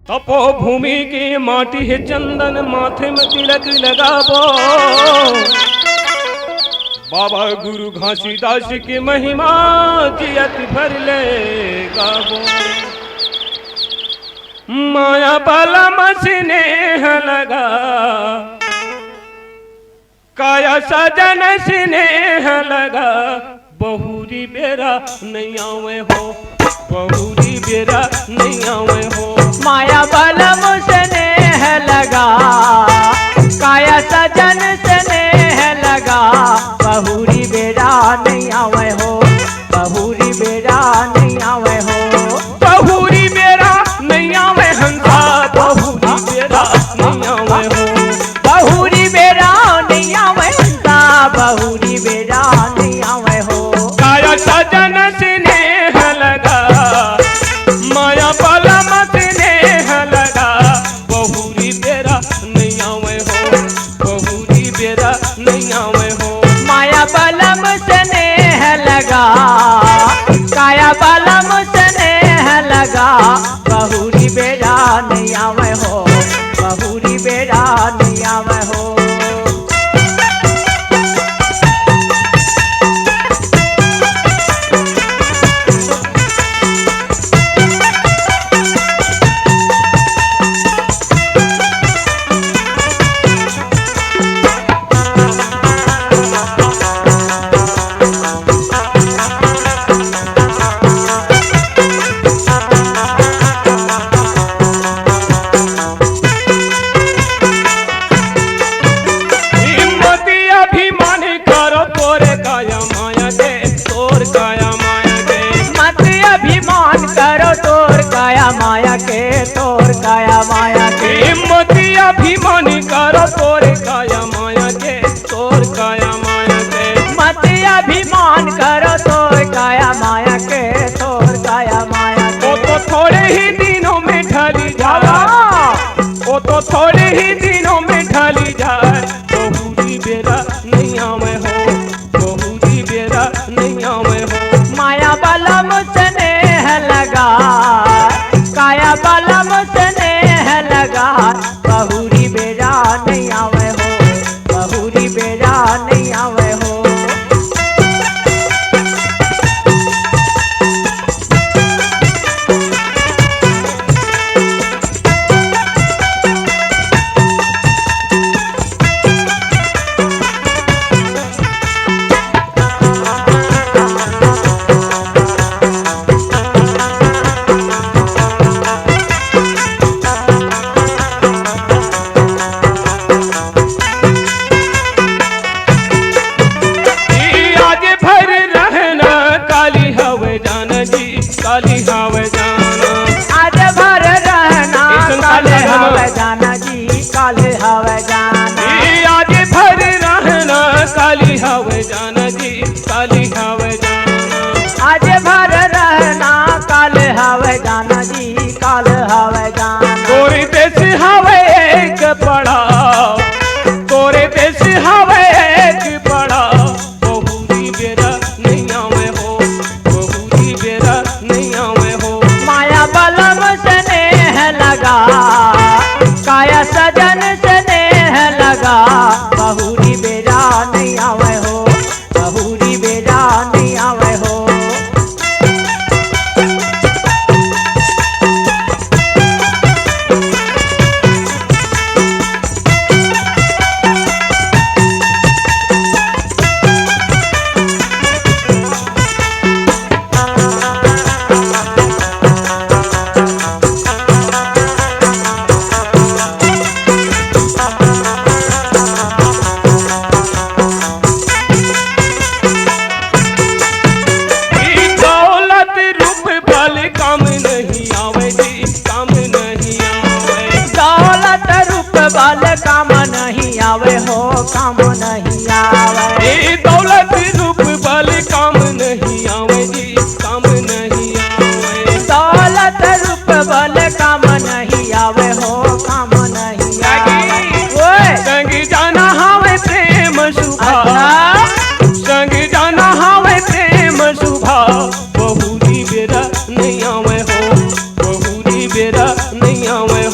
तपोभूमि की माटी है चंदन माथे में तिलक लगाबो। बाबा गुरु घासीदास की महिमा जियत भर ले गाबो। माया बलम स्नेह लगा काया सजन स्नेह लगा। बहुरी बेरा नहीं आवे हो, बहुरी बेरा नहीं आवे हो। माया बलम स्नेह लगा काया सजन स्नेह लगा। बहुरी बेरा नहीं आवे हो, बहुरी बेरा नहीं आवे हो। बहुरी बेरा नहीं आवे हंसा, बहुरी बेरा नहीं आवे हो। बहुरी बेरा नहीं आवे हंसा, बहुरी बेरा नहीं आवे हो। काया सजन स्नेह लगा माया बलम स्नेह लगा। बहुरी बेरा नहीं आवे हो, बहुरी बेरा नहीं आवे हो। माया बलम स्नेह लगा काया बलम स्नेह लगा। बहुरी बेरा नहीं आवे हो, बहुरी बेरा नहीं आवे हो। माया के तोर काया माया के हिम्मती अभिमान करो तोर काया माया के, तोर काया माया के। मत अभिमान करो तोर काया माया के, तोर काया माया के। वो तो थोड़े ही दिनों में ढली जाए, वो तो थोड़े ही दिनों में ढली जाए। बहुरी बेरा नहीं आवे हो, बहुरी बेरा नहीं आवे हो। माया बलम स्नेह लगा काया बलम स्नेह लगा। बहुरी बेरा नहीं आवे हो, बहुरी बेरा नहीं आवे हो। काली हावे जाना आज भर रहना, काले हवे जाना जी, काले हवे जाना। आज भर रहना काली हावे जाना जी, काली हावे जाना। आज भर रहना काले हवे जाना जी, काले हवे जाना। गोरी देश हवे एक बड़ा, गोरे देश हवे एक बड़ा। बहुरी बेरा नहीं आवे हो, बहुरी बेरा नहीं आवे हो। माया बलम स्नेह लगा काया सजन स्नेह लगा। बहुरी बेरा नहीं आवे हो, बहुरी बेरा नहीं आवे हो। बाल काम नहीं आवे हो, काम नहीं आवे। ये दौलत रूप बल काम नहीं आवे जी, काम नहीं आवे। दौलत रूप बल काम नहीं आवे हो, काम नहीं आवे। संग जाना हावे प्रेम सुभा, संग जाना हावे प्रेम सुभा। बहुरी बेरा नहीं आवे हो, बहुरी बेरा नहीं आवे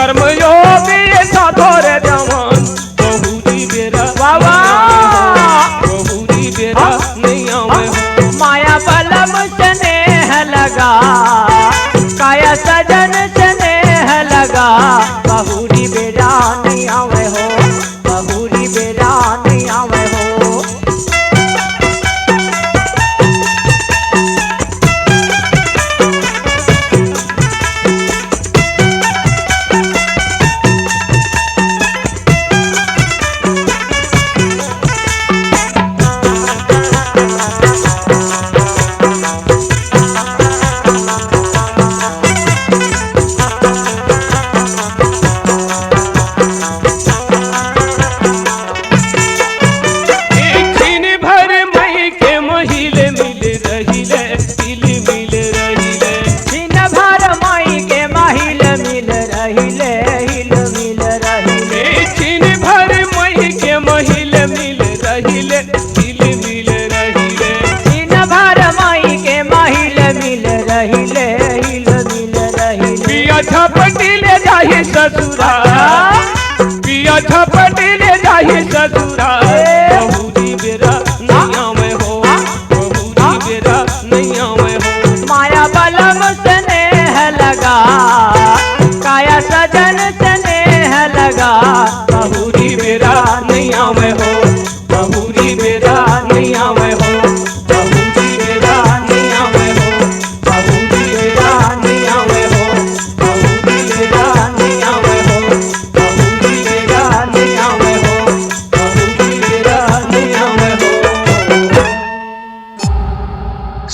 कर्मयोगी साधोर जवान बहुरी बेरा बाबा बहुरी बेरा नहीं आवे हो माया बलम स्नेह लगा काया सजन स्नेह लगा बहुरी बेरा नहीं आवे हो बहुरी बेरा नहीं आवे हो झपटी ले जाही ससुरा पिया झपटी ले जाही ससुरा बहुरी बेरा नहीं आवे हो बहुरी बेरा नहीं आवे हो माया बलम स्नेह लगा काया सजन स्नेह लगा बहुरी बेरा नहीं आवे हो बहुरी बेरा नहीं आवे हो बहुरी बेरा नहीं आवे हो बहुरी बेरा नहीं आवे हो बहुरी बेरा नहीं आवे हो बहुरी बेरा नहीं आवे हो बहुरी बेरा नहीं आवे हो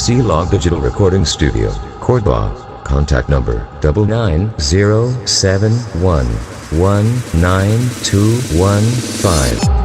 C-Log Digital Recording Studio, Cordoba. Contact number 99071192115.